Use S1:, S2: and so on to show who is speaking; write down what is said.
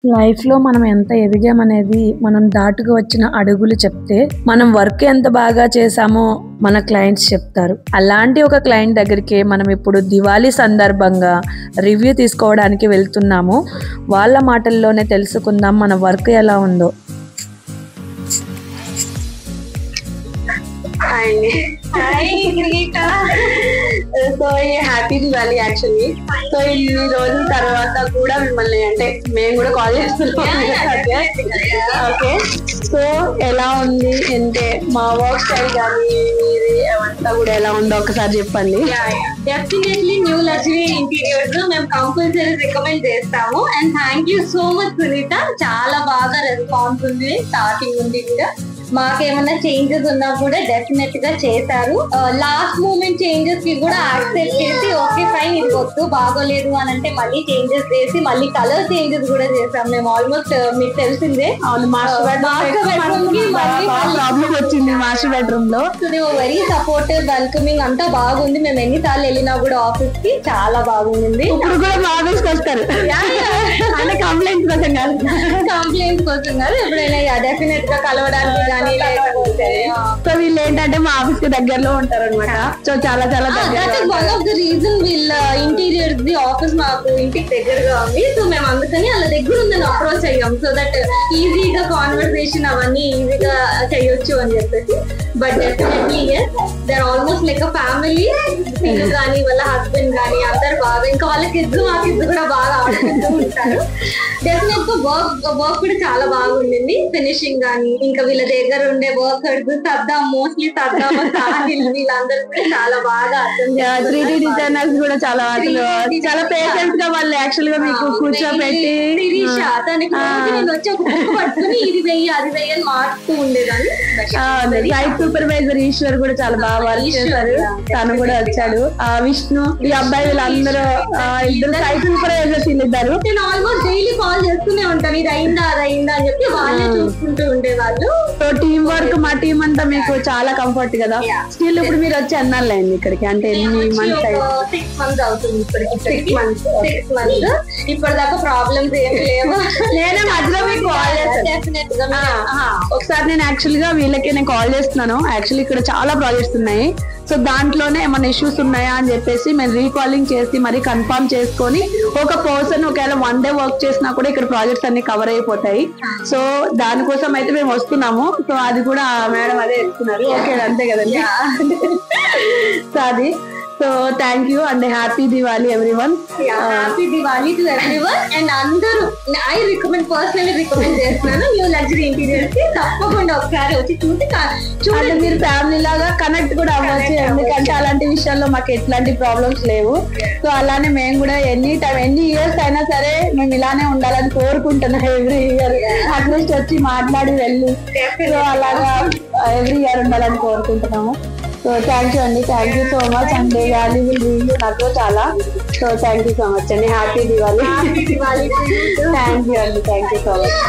S1: లైఫ్‌లో మనం ఎంత ఎదిగామనేది మనం దాటుకు వచ్చిన అడుగులు చెప్తే, మనం వర్క్ ఎంత బాగా చేశామో మన క్లయింట్స్ చెప్తారు. అలాంటి ఒక క్లయింట్ దగ్గరికే మనం ఇప్పుడు దివాళీ సందర్భంగా రివ్యూ తీసుకోవడానికి వెళ్తున్నాము. వాళ్ళ మాటల్లోనే తెలుసుకుందాం మన వర్క్ ఎలా ఉందో.
S2: హాయ్ గ్రీకా. So happy Diwali actually. So ఇన్ని రోజుల తర్వాత కూడా మిమ్మల్ని అంటే మేము కూడా కాల్ చేస్తున్నాం. ఓకే, సో ఎలా ఉంది అంటే మా వర్క్ స్టైల్ కానీ మీది అంతా కూడా ఎలా ఉందో ఒకసారి చెప్పండి.
S3: డెఫినెట్లీ న్యూ లగ్జరీ ఇంటీరియర్స్ మేము కంపల్సరీ రికమెండ్ చేస్తాము. And thank you so much Sunitha, చాలా బాగా రెస్పాన్స్ ఉంది స్టార్టింగ్ నుండి కూడా. మాకేమన్నా చేంజెస్ ఉన్నా కూడా డెఫినెట్ గా చేశారు. లాస్ట్ మూమెంట్ చేంజెస్ కి కూడా యాక్సెప్ట్ చేసి ఓకే ఫైన్ ఇది వద్దు బాగోలేదు అని అంటే మళ్ళీ చేంజెస్ చేసి మళ్ళీ కలర్ చేంజెస్ కూడా చేసాం మేము. ఆల్మోస్ట్ మీకు తెలిసిందే
S2: వచ్చింది మాస్టర్ బెడ్రూమ్ లో.
S3: వెరీ సపోర్టివ్, వెల్కమింగ్ అంతా బాగుంది. మేము ఎన్నిసార్లు వెళ్ళినా కూడా ఆఫీస్ కి చాలా బాగుంది.
S2: ఇప్పుడు కూడా మా ఆఫీస్ కి వస్తారు అంటే కంప్లైంట్స్ కోసం కాదు,
S3: కంప్లైంట్స్ కోసం కాదు, ఎప్పుడైనా డెఫినెట్ గా కలవడానికి కానీ.
S2: సో వీళ్ళు ఏంటంటే మా ఆఫీస్ కి దగ్గరలో ఉంటారు అనమాట. సో చాలా చాలా
S3: వన్ ఆఫ్ ద రీజన్ వీళ్ళ ఇంటీరియర్స్ ది ఆఫీస్ మాకు ఇంటికి దగ్గరగా ఉంది. సో మేము అందుకని వాళ్ళ దగ్గర ఉందని అప్రోచ్ అయ్యాం. సో దట్ ఈజీగా కాన్వర్సేషన్ అవన్నీ ఈజీగా చేయొచ్చు అని చెప్పేసి. But definitely they're almost like a family. పిల్లలు కానీ వాళ్ళ హస్బెండ్ కానీ అందరు బాగా, ఇంకా వాళ్ళ కిడ్స్ మా కిడ్స్ కూడా బాగా ఆడుకుంటూ ఉంటారు. డెఫినెట్ గా వర్క్ కూడా చాలా బాగుండింది. ఫినిషింగ్ కానీ ఇంకా వీళ్ళ దగ్గర ఉండే వర్కర్స్ సద్దాం మోస్ట్లీ సద్దాం సాహిల్ వీళ్ళందరూ కూడా చాలా బాగా అర్థం చేస్తారు.
S2: 3D డిజైనర్స్ కూడా చాలా చాలా పేషెంట్ గా వాళ్ళు యాక్చువల్ గా మీకు కూర్చోబెట్టి
S3: తనకి నేను వచ్చి ఒక బుక్ పట్టుకుని ఇది వెయ్యి అది వెయ్యి అని మార్చుతూ ఉండేదాన్ని.
S2: సైట్ సూపర్వైజర్ ఈశ్వర్ కూడా చాలా బాగా వర్క్ చేశారు. తను కూడా వచ్చాడు. విష్ణు ఈ అబ్బాయి వీళ్ళందరూ ఇద్దరు సైట్ సూపర్వైజర్స్ వీళ్ళిద్దరు.
S3: నేను ఆల్మోస్ట్ డైలీ కాల్ చేస్తూనే ఉంటాను ఇది అయిందా అది అయిందా అని చెప్పి వాళ్ళే చూసుకుంటూ ఉండేవాళ్ళు.
S2: సో టీం వర్క్ మా టీం అంతా మీకు చాలా కంఫర్ట్ కదా. స్టిల్ ఇప్పుడు మీరు వచ్చి అన్నాళ్ళు అయింది ఇక్కడికి, అంటే ఎన్ని మంత్స్ అయింది?
S3: 6 months అవుతుంది. 6 months ఇప్పటిదాకా ప్రాబ్లమ్స్ ఏమి లేవు.
S2: నేనే మధ్యలో మీకు కాల్ చేస్తాను. ఒకసారి నేను యాక్చువల్ గా వీళ్ళకి నేను కాల్ చేస్తున్నాను. యాక్చువల్లీ ఇక్కడ చాలా ప్రాజెక్ట్స్ ఉన్నాయి. సో దాంట్లోనే ఏమైనా ఇష్యూస్ ఉన్నాయా అని చెప్పేసి మేము రీకాలింగ్ చేసి మరి కన్ఫర్మ్ చేసుకొని ఒక పర్సన్ ఒకవేళ 1 day వర్క్ చేసినా కూడా ఇక్కడ ప్రాజెక్ట్స్ అన్ని కవర్ అయిపోతాయి. సో దానికోసం అయితే మేము వస్తున్నాము. సో అది కూడా మేడం అదే చెప్తున్నారు. ఓకే అంతే కదండి. సో అది so thank you and happy Diwali everyone.
S3: Happy Diwali to everyone. And అందరూ ఐ రికమెండ్ పర్సనలీ రికమెండ్ చేస్తున్నాను న్యూ లగ్జరీ ఇంటీరియర్స్ కి. తప్పకుండా ఒకసారి వచ్చి
S2: చూడండి, మీరు ఫ్యామిలీ లాగా కనెక్ట్ కూడా అవ్వచ్చు. ఎందుకంటే అలాంటి విషయాల్లో మాకు ఎట్లాంటి ప్రాబ్లమ్స్ లేవు. సో అలానే మేము కూడా ఎన్ని ఇయర్స్ అయినా సరే మేము ఇలానే ఉండాలని కోరుకుంటున్నాం. ఎవ్రీ ఇయర్ అట్లీస్ట్ వచ్చి మాట్లాడి వెళ్ళి సో అలాగా ఎవ్రీ ఇయర్ ఉండాలని కోరుకుంటున్నాము. సో థ్యాంక్ యూ అండి, thank you so much and Diwali will review నాకు చాలా. So thank you so much అండి, హ్యాపీ దివాళీ. థ్యాంక్ యూ అండి, థ్యాంక్ యూ సో మచ్.